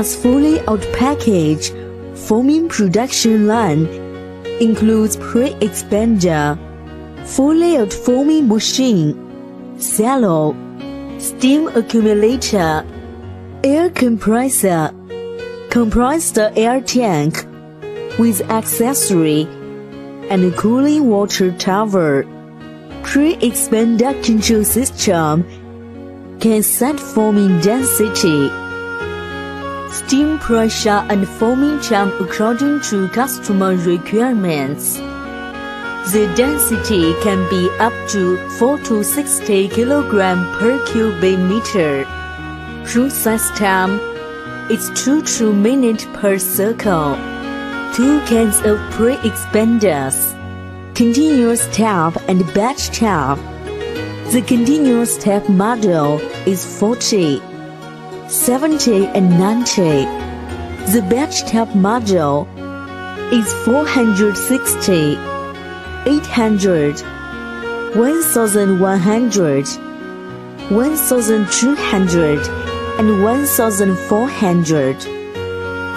EPS fully out-packaged foaming production line includes pre-expander, full-layout foaming machine, silo, steam accumulator, air compressor, compressed air tank with accessory, and a cooling water tower. Pre-expander control system can set foaming density, steam pressure and foaming temp according to customer requirements. The density can be up to 4 to 60 kg per cubic meter. Process time is 2 minutes per circle. 2 kinds of pre-expanders: continuous tap and batch tap. The continuous tap model is 40, 70 and 90. The batch tap model is 460, 800, 1100, 1200 and 1400.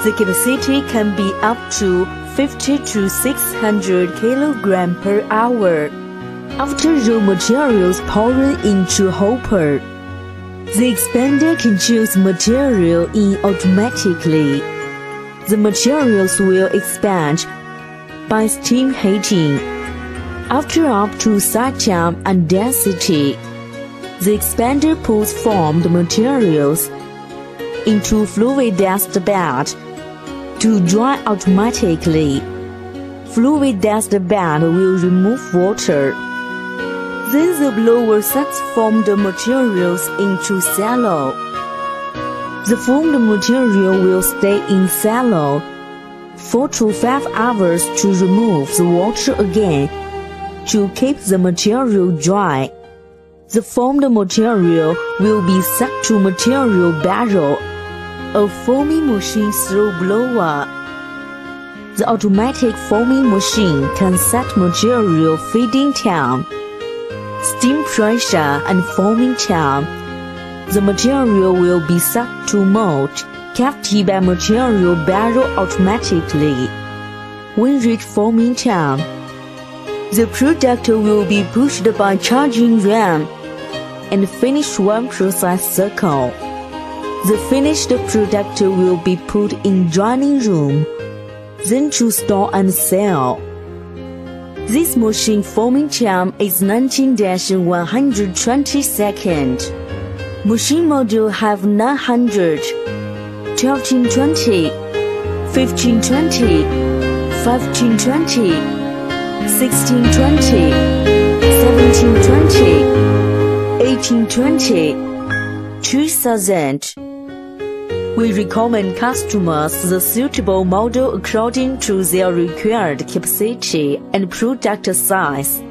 The capacity can be up to 50 to 600 kg per hour. After raw materials poured into hopper, the expander controls material in automatically. The materials will expand by steam heating. After up to set time and density, the expander pulls formed materials into fluidized bed to dry automatically. Fluidized bed will remove water. Then the blower sets formed materials into silo. The formed material will stay in silo 4 to 5 hours to remove the water again to keep the material dry. The formed material will be set to material barrel, a foaming machine through blower. The automatic foaming machine can set material feeding time, steam pressure and foaming time. The material will be set to mold, kept by material barrel automatically. When reach foaming time, the product will be pushed by charging ram and finish one process cycle. The finished product will be put in drying room, then to store and sell. This machine foaming time is 19-120 seconds. Machine model have 900, 1220, 1520, 1520, 1620, 1720, 1820, 2000. We recommend customers the suitable model according to their required capacity and product size.